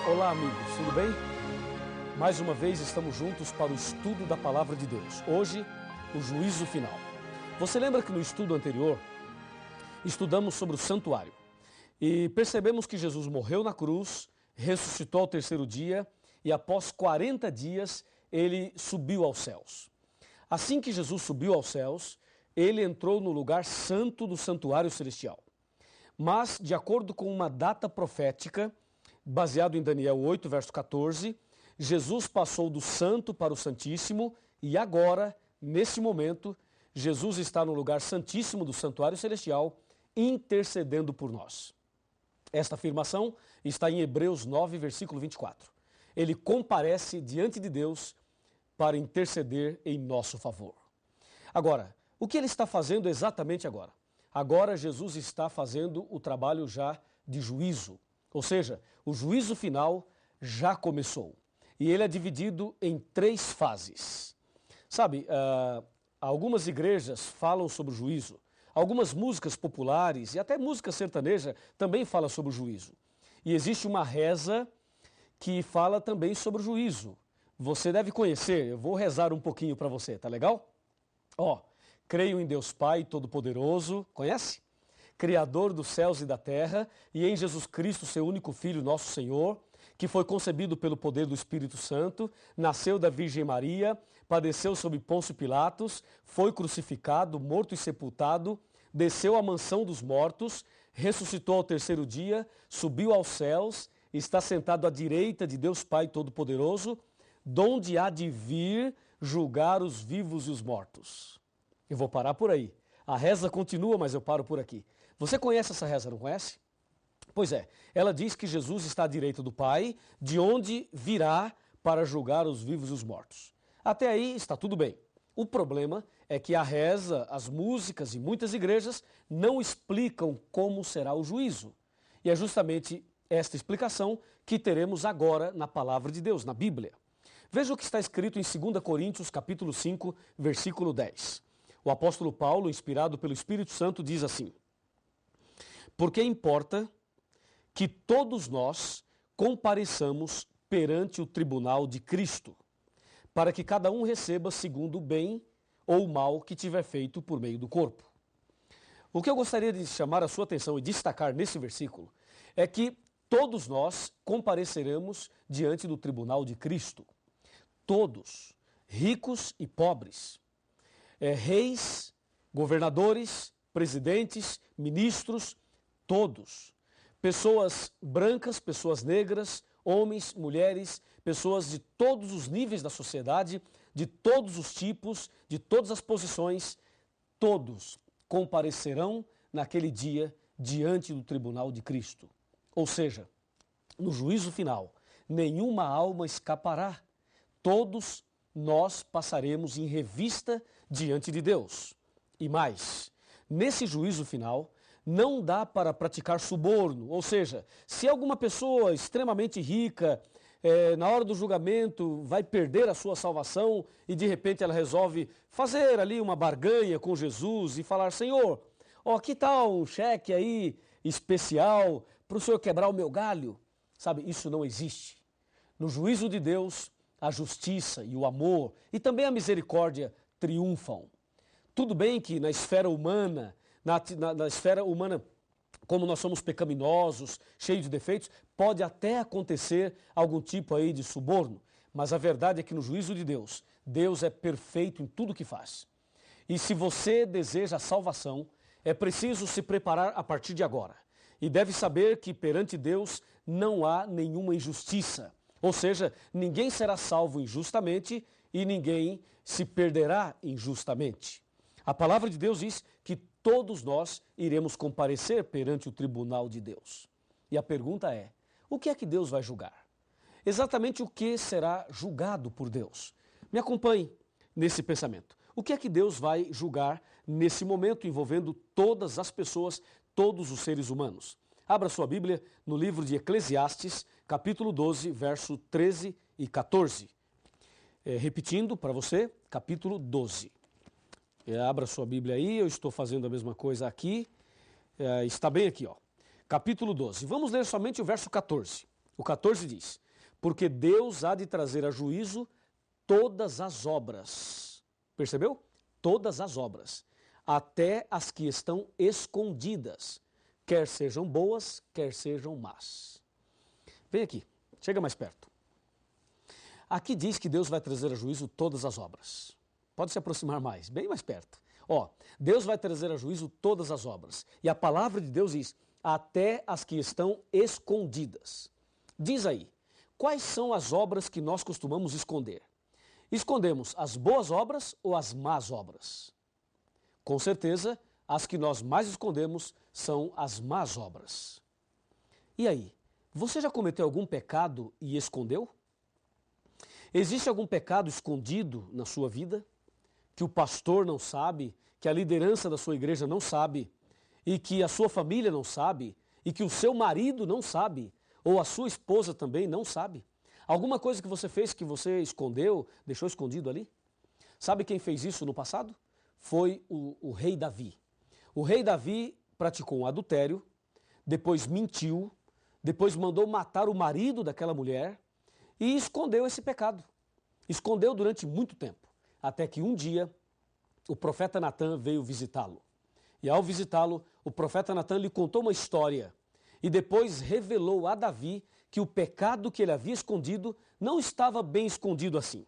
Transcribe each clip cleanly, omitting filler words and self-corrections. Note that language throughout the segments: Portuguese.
Olá, amigos, tudo bem? Mais uma vez estamos juntos para o estudo da Palavra de Deus. Hoje, o juízo final. Você lembra que no estudo anterior, estudamos sobre o santuário e percebemos que Jesus morreu na cruz, ressuscitou ao terceiro dia e após 40 dias ele subiu aos céus. Assim que Jesus subiu aos céus, ele entrou no lugar santo do santuário celestial. Mas, de acordo com uma data profética, baseado em Daniel 8, verso 14, Jesus passou do santo para o santíssimo e agora, nesse momento, Jesus está no lugar santíssimo do santuário celestial, intercedendo por nós. Esta afirmação está em Hebreus 9, versículo 24. Ele comparece diante de Deus para interceder em nosso favor. Agora, o que ele está fazendo exatamente agora? Agora Jesus está fazendo o trabalho já de juízo. Ou seja, o juízo final já começou. E ele é dividido em 3 fases. Sabe, algumas igrejas falam sobre o juízo. Algumas músicas populares e até música sertaneja também falam sobre o juízo. E existe uma reza que fala também sobre o juízo. Você deve conhecer, eu vou rezar um pouquinho para você, tá legal? Creio em Deus Pai Todo-Poderoso, conhece? Criador dos céus e da terra, e em Jesus Cristo, seu único Filho, nosso Senhor, que foi concebido pelo poder do Espírito Santo, nasceu da Virgem Maria, padeceu sob Pôncio Pilatos, foi crucificado, morto e sepultado, desceu à mansão dos mortos, ressuscitou ao terceiro dia, subiu aos céus, está sentado à direita de Deus Pai Todo-Poderoso, donde há de vir julgar os vivos e os mortos. Eu vou parar por aí. A reza continua, mas eu paro por aqui. Você conhece essa reza, não conhece? Pois é, ela diz que Jesus está à direita do Pai, de onde virá para julgar os vivos e os mortos. Até aí está tudo bem. O problema é que a reza, as músicas e muitas igrejas não explicam como será o juízo. E é justamente esta explicação que teremos agora na Palavra de Deus, na Bíblia. Veja o que está escrito em 2 Coríntios, capítulo 5, versículo 10. O apóstolo Paulo, inspirado pelo Espírito Santo, diz assim: porque importa que todos nós compareçamos perante o tribunal de Cristo, para que cada um receba segundo o bem ou o mal que tiver feito por meio do corpo. O que eu gostaria de chamar a sua atenção e destacar nesse versículo é que todos nós compareceremos diante do tribunal de Cristo. Todos, ricos e pobres, reis, governadores, presidentes, ministros, todos. Pessoas brancas, pessoas negras, homens, mulheres, pessoas de todos os níveis da sociedade, de todos os tipos, de todas as posições, todos comparecerão naquele dia diante do tribunal de Cristo. Ou seja, no juízo final, nenhuma alma escapará. Todos nós passaremos em revista diante de Deus. E mais, nesse juízo final, não dá para praticar suborno, ou seja, se alguma pessoa extremamente rica, na hora do julgamento, vai perder a sua salvação e de repente ela resolve fazer ali uma barganha com Jesus e falar: Senhor, que tal um cheque aí especial para o Senhor quebrar o meu galho? Sabe, isso não existe. No juízo de Deus, a justiça e o amor e também a misericórdia triunfam. Tudo bem que na esfera humana, na esfera humana, como nós somos pecaminosos, cheios de defeitos, pode até acontecer algum tipo aí de suborno, mas a verdade é que no juízo de Deus, Deus é perfeito em tudo que faz. E se você deseja a salvação, é preciso se preparar a partir de agora. E deve saber que perante Deus não há nenhuma injustiça. Ou seja, ninguém será salvo injustamente e ninguém se perderá injustamente. A palavra de Deus diz que todos nós iremos comparecer perante o tribunal de Deus. E a pergunta é: o que é que Deus vai julgar? Exatamente o que será julgado por Deus? Me acompanhe nesse pensamento. O que é que Deus vai julgar nesse momento envolvendo todas as pessoas, todos os seres humanos? Abra sua Bíblia no livro de Eclesiastes, capítulo 12, verso 13 e 14. Repetindo para você, capítulo 12. Abra sua Bíblia aí, eu estou fazendo a mesma coisa aqui. Está bem aqui, Capítulo 12. Vamos ler somente o verso 14. O 14 diz: porque Deus há de trazer a juízo todas as obras. Percebeu? Todas as obras, até as que estão escondidas, quer sejam boas, quer sejam más. Vem aqui, chega mais perto. Aqui diz que Deus vai trazer a juízo todas as obras. Pode se aproximar mais, bem mais perto. Deus vai trazer a juízo todas as obras. E a palavra de Deus diz, até as que estão escondidas. Diz aí, quais são as obras que nós costumamos esconder? Escondemos as boas obras ou as más obras? Com certeza, as que nós mais escondemos são as más obras. E aí, você já cometeu algum pecado e escondeu? Existe algum pecado escondido na sua vida? Que o pastor não sabe, que a liderança da sua igreja não sabe, e que a sua família não sabe, e que o seu marido não sabe, ou a sua esposa também não sabe? Alguma coisa que você fez que você escondeu, deixou escondido ali? Sabe quem fez isso no passado? Foi o rei Davi. O rei Davi praticou um adultério, depois mentiu, depois mandou matar o marido daquela mulher e escondeu esse pecado. Escondeu durante muito tempo, até que um dia o profeta Natã veio visitá-lo. E ao visitá-lo, o profeta Natã lhe contou uma história e depois revelou a Davi que o pecado que ele havia escondido não estava bem escondido assim.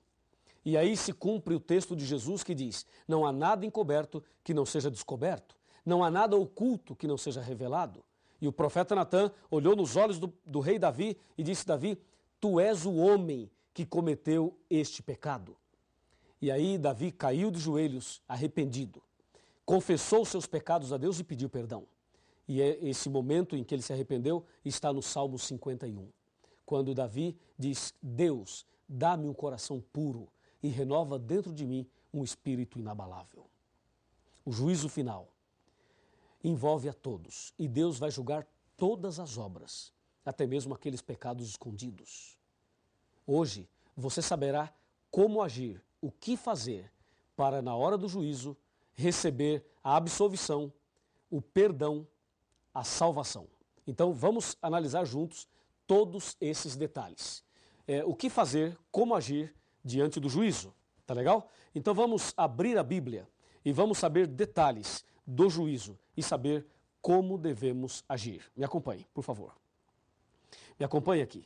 E aí se cumpre o texto de Jesus que diz, não há nada encoberto que não seja descoberto, não há nada oculto que não seja revelado. E o profeta Natã olhou nos olhos do rei Davi e disse, Davi, tu és o homem que cometeu este pecado. E aí Davi caiu de joelhos, arrependido, confessou seus pecados a Deus e pediu perdão. E esse momento em que ele se arrependeu está no Salmo 51, quando Davi diz, Deus, dá-me um coração puro e renova dentro de mim um espírito inabalável. O juízo final envolve a todos e Deus vai julgar todas as obras, até mesmo aqueles pecados escondidos. Hoje você saberá como agir, o que fazer para na hora do juízo receber a absolvição, o perdão, a salvação. Então vamos analisar juntos todos esses detalhes. O que fazer, como agir diante do juízo, tá legal? Então vamos abrir a Bíblia e vamos saber detalhes do juízo e saber como devemos agir. Me acompanhe, por favor. Me acompanhe aqui.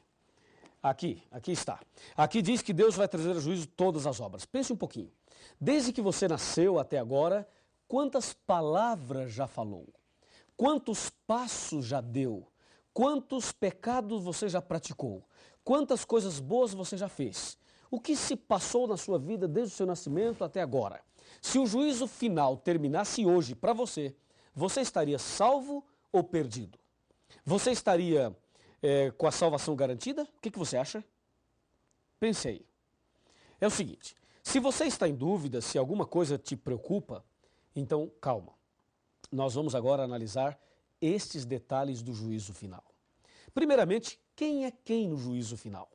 Aqui está. Aqui diz que Deus vai trazer a juízo todas as obras. Pense um pouquinho. Desde que você nasceu até agora, quantas palavras já falou? Quantos passos já deu? Quantos pecados você já praticou? Quantas coisas boas você já fez? O que se passou na sua vida desde o seu nascimento até agora? Se o juízo final terminasse hoje para você, você estaria salvo ou perdido? Você estaria com a salvação garantida? O que você acha? Pense aí. É o seguinte, se você está em dúvida, se alguma coisa te preocupa, então calma. Nós vamos agora analisar estes detalhes do juízo final. Primeiramente, quem é quem no juízo final?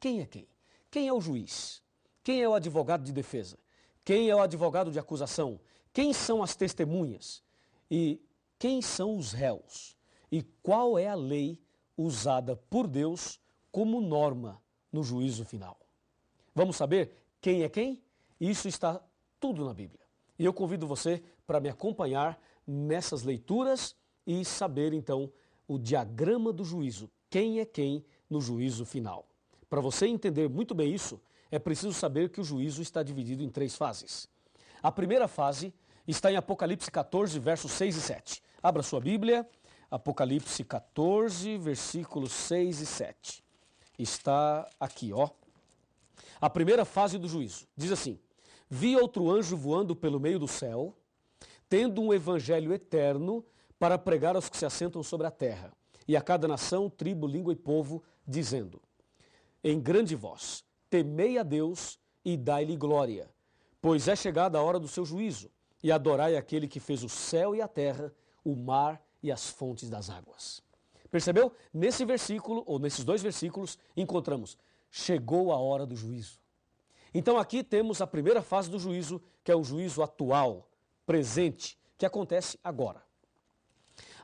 Quem é quem? Quem é o juiz? Quem é o advogado de defesa? Quem é o advogado de acusação? Quem são as testemunhas? E quem são os réus? E qual é a lei usada por Deus como norma no juízo final? Vamos saber quem é quem? Isso está tudo na Bíblia. E eu convido você para me acompanhar nessas leituras e saber então o diagrama do juízo. Quem é quem no juízo final? Para você entender muito bem isso, é preciso saber que o juízo está dividido em 3 fases. A primeira fase está em Apocalipse 14, versos 6 e 7. Abra sua Bíblia, Apocalipse 14, versículos 6 e 7. Está aqui, ó. A primeira fase do juízo diz assim, vi outro anjo voando pelo meio do céu, tendo um evangelho eterno para pregar aos que se assentam sobre a terra, e a cada nação, tribo, língua e povo, dizendo, em grande voz, temei a Deus e dai-lhe glória, pois é chegada a hora do seu juízo, e adorai aquele que fez o céu e a terra, o mar e as fontes das águas. Percebeu? Nesse versículo, ou nesses 2 versículos, encontramos, chegou a hora do juízo. Então aqui temos a primeira fase do juízo, que é o juízo atual, presente, que acontece agora.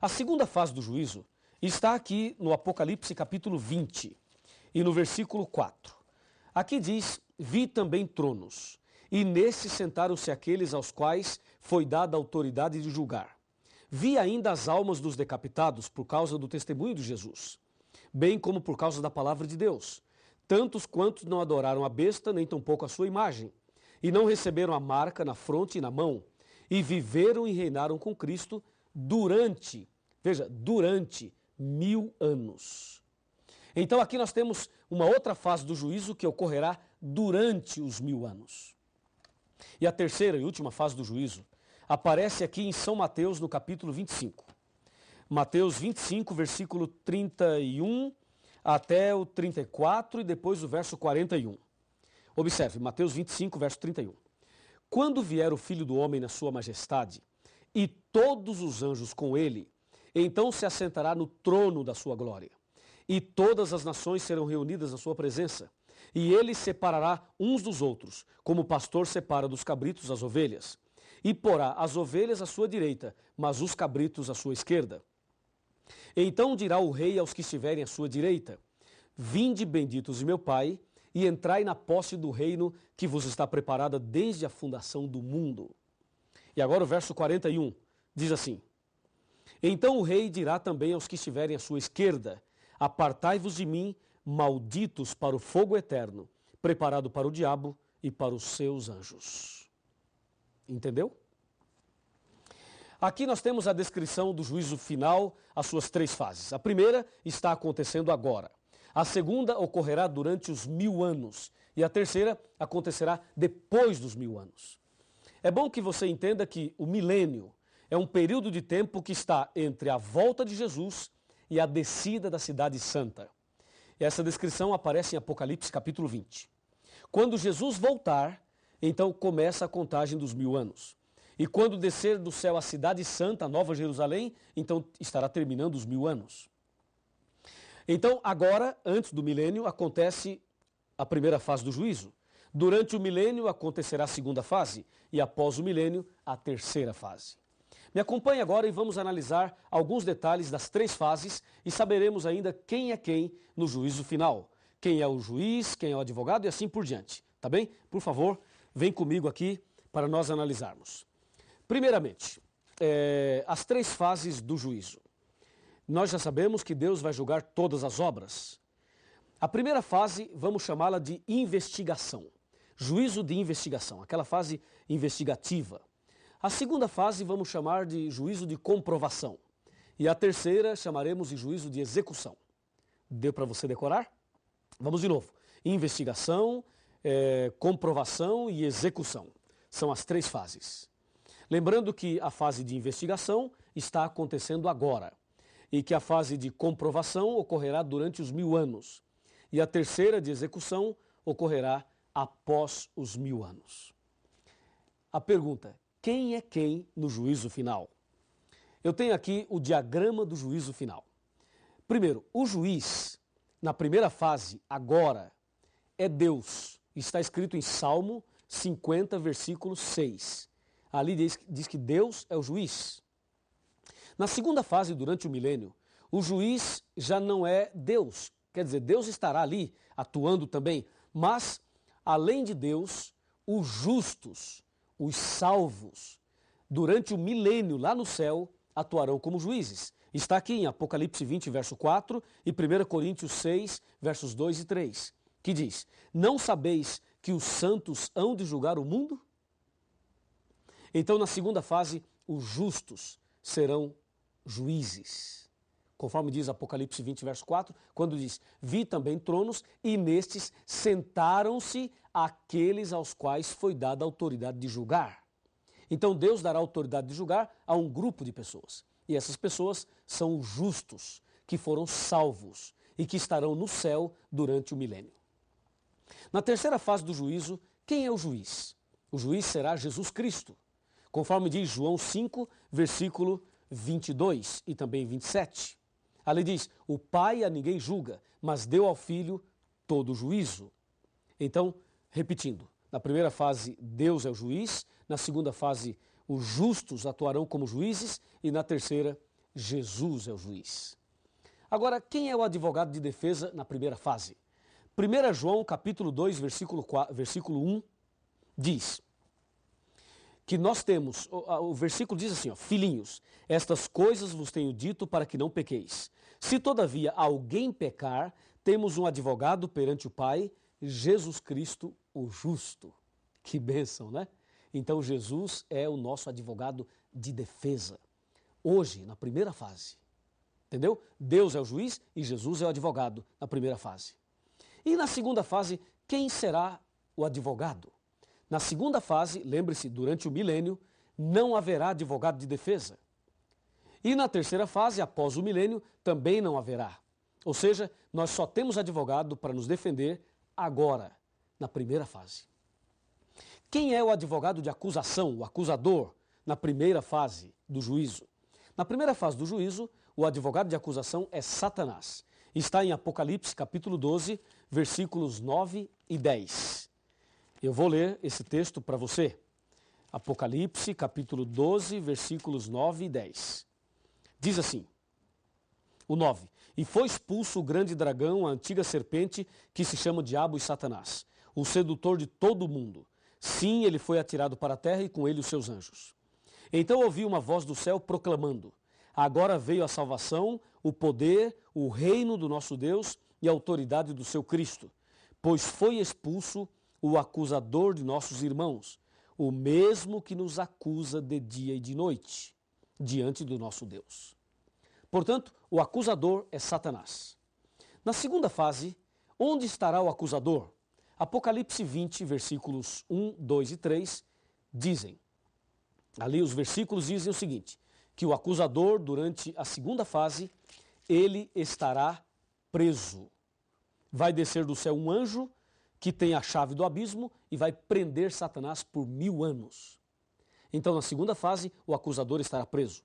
A segunda fase do juízo está aqui no Apocalipse capítulo 20 e no versículo 4. Aqui diz: vi também tronos, e nesses sentaram-se aqueles aos quais foi dada a autoridade de julgar. Vi ainda as almas dos decapitados por causa do testemunho de Jesus, bem como por causa da palavra de Deus, tantos quantos não adoraram a besta, nem tampouco a sua imagem, e não receberam a marca na fronte e na mão, e viveram e reinaram com Cristo durante 1000 anos. Então aqui nós temos uma outra fase do juízo que ocorrerá durante os 1000 anos. E a terceira e última fase do juízo aparece aqui em São Mateus, no capítulo 25. Mateus 25, versículo 31 até o 34 e depois o verso 41. Observe, Mateus 25, verso 31. Quando vier o Filho do Homem na sua majestade, e todos os anjos com ele, então se assentará no trono da sua glória. E todas as nações serão reunidas na sua presença. E ele separará uns dos outros, como o pastor separa dos cabritos as ovelhas. E porá as ovelhas à sua direita, mas os cabritos à sua esquerda. Então dirá o rei aos que estiverem à sua direita: vinde, benditos de meu Pai, e entrai na posse do reino que vos está preparada desde a fundação do mundo. E agora o verso 41 diz assim: então o rei dirá também aos que estiverem à sua esquerda: apartai-vos de mim, malditos, para o fogo eterno, preparado para o diabo e para os seus anjos. Entendeu? Aqui nós temos a descrição do juízo final, as suas 3 fases. A primeira está acontecendo agora. A segunda ocorrerá durante os 1000 anos. E a terceira acontecerá depois dos 1000 anos. É bom que você entenda que o milênio é um período de tempo que está entre a volta de Jesus e a descida da cidade santa. E essa descrição aparece em Apocalipse capítulo 20. Quando Jesus voltar, então começa a contagem dos 1000 anos. E quando descer do céu a cidade santa, a Nova Jerusalém, então estará terminando os 1000 anos. Então agora, antes do milênio, acontece a primeira fase do juízo. Durante o milênio acontecerá a segunda fase e após o milênio, a terceira fase. Me acompanhe agora e vamos analisar alguns detalhes das 3 fases e saberemos ainda quem é quem no juízo final. Quem é o juiz, quem é o advogado e assim por diante. Tá bem? Por favor, vem comigo aqui para nós analisarmos. Primeiramente, as 3 fases do juízo. Nós já sabemos que Deus vai julgar todas as obras. A primeira fase, vamos chamá-la de investigação. Juízo de investigação, aquela fase investigativa. A segunda fase vamos chamar de juízo de comprovação. E a terceira chamaremos de juízo de execução. Deu para você decorar? Vamos de novo. Investigação, comprovação e execução. São as 3 fases. Lembrando que a fase de investigação está acontecendo agora. E que a fase de comprovação ocorrerá durante os 1000 anos. E a terceira, de execução, ocorrerá após os 1000 anos. A pergunta: quem é quem no juízo final? Eu tenho aqui o diagrama do juízo final. Primeiro, o juiz, na primeira fase, agora, é Deus. Está escrito em Salmo 50, versículo 6. Ali diz que Deus é o juiz. Na segunda fase, durante o milênio, o juiz já não é Deus. Quer dizer, Deus estará ali atuando também, mas, além de Deus, os justos, os salvos, durante o milênio lá no céu, atuarão como juízes. Está aqui em Apocalipse 20, verso 4 e 1 Coríntios 6, versos 2 e 3, que diz: não sabeis que os santos hão de julgar o mundo? Então, na segunda fase, os justos serão juízes. Conforme diz Apocalipse 20, verso 4, quando diz: vi também tronos, e nestes sentaram-se aqueles aos quais foi dada a autoridade de julgar. Então Deus dará autoridade de julgar a um grupo de pessoas. E essas pessoas são os justos, que foram salvos e que estarão no céu durante o milênio. Na terceira fase do juízo, quem é o juiz? O juiz será Jesus Cristo. Conforme diz João 5, versículo 22 e também 27. Ali diz: o Pai a ninguém julga, mas deu ao Filho todo o juízo. Então, repetindo, na primeira fase Deus é o juiz, na segunda fase os justos atuarão como juízes e na terceira Jesus é o juiz. Agora, quem é o advogado de defesa na primeira fase? 1 João capítulo 2, versículo 1, diz que nós temos, o versículo diz assim, ó, filhinhos, estas coisas vos tenho dito para que não pequeis. Se todavia alguém pecar, temos um advogado perante o Pai, Jesus Cristo, o justo. Que bênção, né? Então Jesus é o nosso advogado de defesa. Hoje, na primeira fase. Entendeu? Deus é o juiz e Jesus é o advogado na primeira fase. E na segunda fase, quem será o advogado? Na segunda fase, lembre-se, durante o milênio, não haverá advogado de defesa. E na terceira fase, após o milênio, também não haverá. Ou seja, nós só temos advogado para nos defender agora, na primeira fase. Quem é o advogado de acusação, o acusador, na primeira fase do juízo? Na primeira fase do juízo, o advogado de acusação é Satanás. Está em Apocalipse capítulo 12, versículos 9 e 10. Eu vou ler esse texto para você. Apocalipse capítulo 12, versículos 9 e 10. Diz assim, o 9. E foi expulso o grande dragão, a antiga serpente, que se chama Diabo e Satanás, o sedutor de todo o mundo. Sim, ele foi atirado para a terra e com ele os seus anjos. Então ouvi uma voz do céu proclamando, agora veio a salvação, o poder, o reino do nosso Deus e a autoridade do seu Cristo, pois foi expulso o acusador de nossos irmãos, o mesmo que nos acusa de dia e de noite, diante do nosso Deus. Portanto, o acusador é Satanás. Na segunda fase, onde estará o acusador? Apocalipse 20, versículos 1, 2 e 3, dizem, ali os versículos dizem o seguinte, que o acusador, durante a segunda fase, ele estará preso. Vai descer do céu um anjo que tem a chave do abismo e vai prender Satanás por 1000 anos. Então, na segunda fase, o acusador estará preso.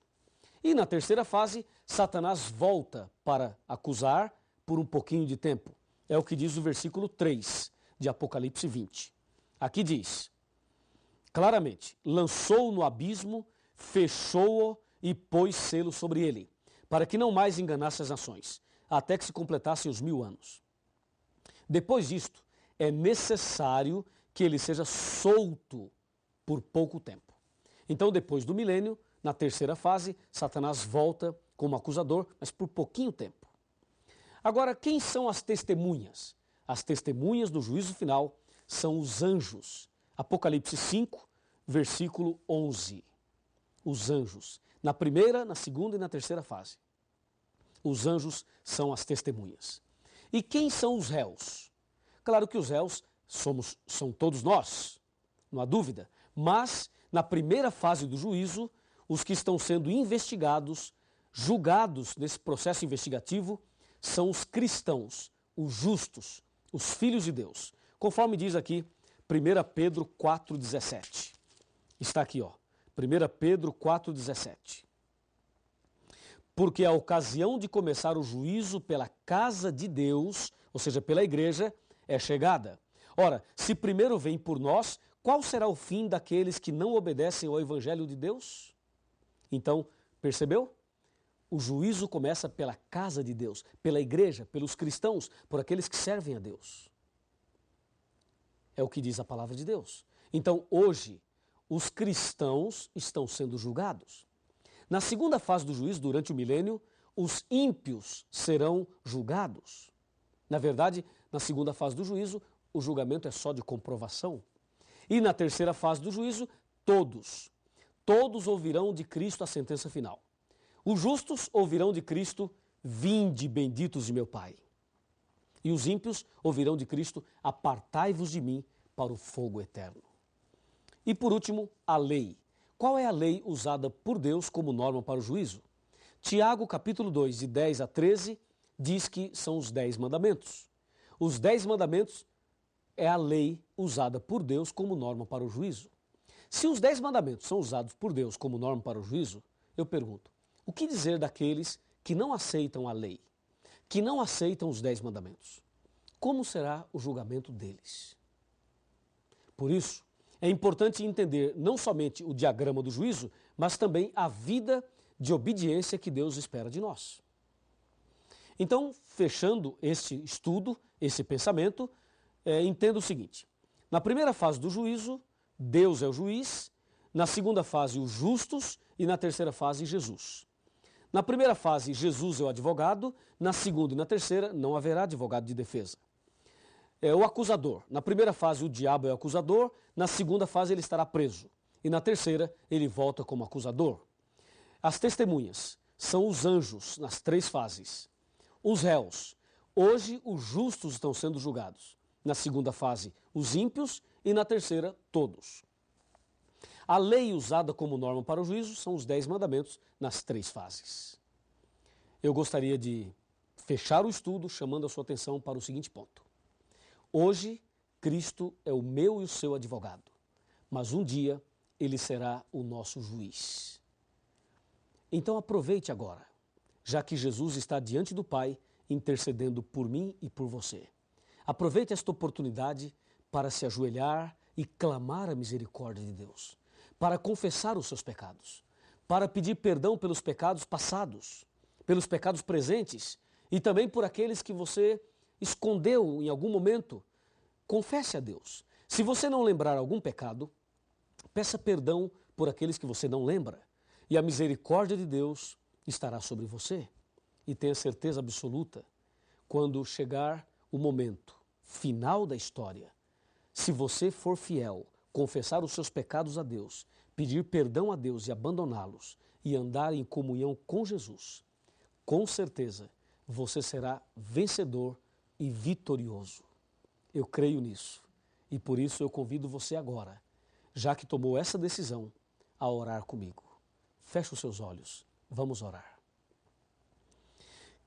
E na terceira fase, Satanás volta para acusar por um pouquinho de tempo. É o que diz o versículo 3 de Apocalipse 20. Aqui diz, claramente, lançou-o no abismo, fechou-o e pôs selo sobre ele, para que não mais enganasse as nações, até que se completassem os 1000 anos. Depois disto, é necessário que ele seja solto por pouco tempo. Então, depois do milênio, na terceira fase, Satanás volta como acusador, mas por pouquinho tempo. Agora, quem são as testemunhas? As testemunhas do juízo final são os anjos. Apocalipse 5, versículo 11. Os anjos. Na primeira, na segunda e na terceira fase. Os anjos são as testemunhas. E quem são os réus? Claro que os réus são todos nós, não há dúvida. Mas, na primeira fase do juízo, os que estão sendo investigados, julgados nesse processo investigativo, são os cristãos, os justos, os filhos de Deus. Conforme diz aqui 1 Pedro 4,17. Está aqui, ó. 1 Pedro 4,17. Porque a ocasião de começar o juízo pela casa de Deus, ou seja, pela igreja, é chegada. Ora, se primeiro vem por nós, qual será o fim daqueles que não obedecem ao evangelho de Deus? Então, percebeu? O juízo começa pela casa de Deus, pela igreja, pelos cristãos, por aqueles que servem a Deus. É o que diz a palavra de Deus. Então, hoje, os cristãos estão sendo julgados. Na segunda fase do juízo, durante o milênio, os ímpios serão julgados. Na verdade, na segunda fase do juízo, o julgamento é só de comprovação. E na terceira fase do juízo, todos ouvirão de Cristo a sentença final. Os justos ouvirão de Cristo, vinde benditos de meu Pai. E os ímpios ouvirão de Cristo, apartai-vos de mim para o fogo eterno. E por último, a lei. Qual é a lei usada por Deus como norma para o juízo? Tiago, capítulo 2, de 10 a 13, diz que são os 10 mandamentos. Os 10 mandamentos é a lei usada por Deus como norma para o juízo. Se os 10 mandamentos são usados por Deus como norma para o juízo, eu pergunto, o que dizer daqueles que não aceitam a lei, que não aceitam os 10 mandamentos? Como será o julgamento deles? Por isso, é importante entender não somente o diagrama do juízo, mas também a vida de obediência que Deus espera de nós. Então, fechando este estudo, esse pensamento, entenda o seguinte: na primeira fase do juízo, Deus é o juiz, na segunda fase, os justos, e na terceira fase, Jesus. Na primeira fase, Jesus é o advogado, na segunda e na terceira, não haverá advogado de defesa. É o acusador. Na primeira fase, o diabo é o acusador, na segunda fase, ele estará preso, e na terceira, ele volta como acusador. As testemunhas são os anjos nas três fases. Os réus. Hoje, os justos estão sendo julgados. Na segunda fase, os ímpios, e na terceira, todos. A lei usada como norma para o juízo são os 10 mandamentos nas três fases. Eu gostaria de fechar o estudo chamando a sua atenção para o seguinte ponto. Hoje, Cristo é o meu e o seu advogado, mas um dia ele será o nosso juiz. Então aproveite agora, já que Jesus está diante do Pai intercedendo por mim e por você. Aproveite esta oportunidade para se ajoelhar e clamar a misericórdia de Deus, para confessar os seus pecados, para pedir perdão pelos pecados passados, pelos pecados presentes e também por aqueles que você escondeu em algum momento. Confesse a Deus. Se você não lembrar algum pecado, peça perdão por aqueles que você não lembra e a misericórdia de Deus estará sobre você. E tenha certeza absoluta, quando chegar o momento final da história, se você for fiel, confessar os seus pecados a Deus, pedir perdão a Deus e abandoná-los e andar em comunhão com Jesus, com certeza você será vencedor e vitorioso. Eu creio nisso e por isso eu convido você agora, já que tomou essa decisão, a orar comigo. Feche os seus olhos, vamos orar.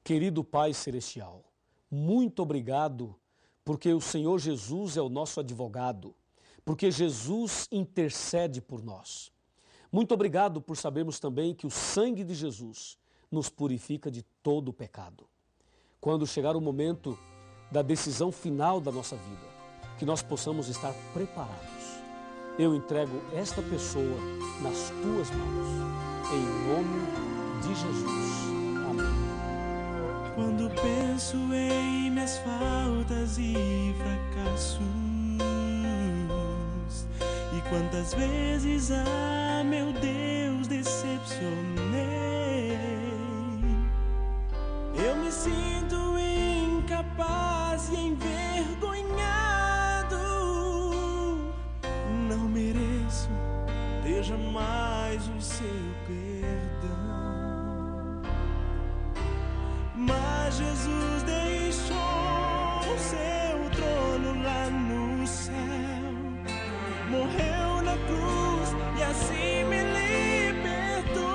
Querido Pai Celestial, muito obrigado porque o Senhor Jesus é o nosso advogado, porque Jesus intercede por nós. Muito obrigado por sabermos também que o sangue de Jesus nos purifica de todo o pecado. Quando chegar o momento da decisão final da nossa vida, que nós possamos estar preparados. Eu entrego esta pessoa nas tuas mãos, em nome de Jesus. Amém. Quando penso em minhas faltas e fracassos, e quantas vezes, meu Deus, decepcionei, eu me sinto incapaz e envergonhado. Não mereço ter jamais o seu perdão, mas Jesus deixou o seu trono lá no céu, morreu na cruz e assim me libertou.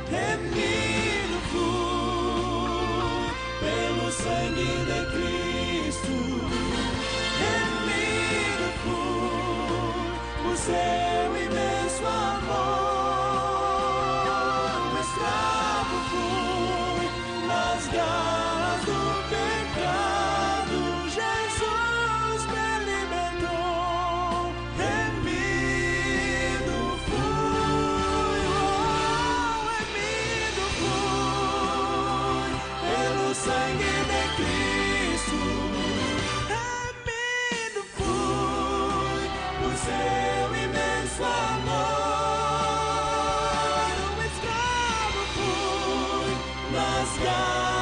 Remido fui pelo sangue de Cristo, remido fui por seu imenso amor. Um escravo fui nas garras do pecado, Jesus me libertou. Remido fui, remido fui pelo sangue de Cristo, remido fui por seu imenso amor. Um escravo fui nas garras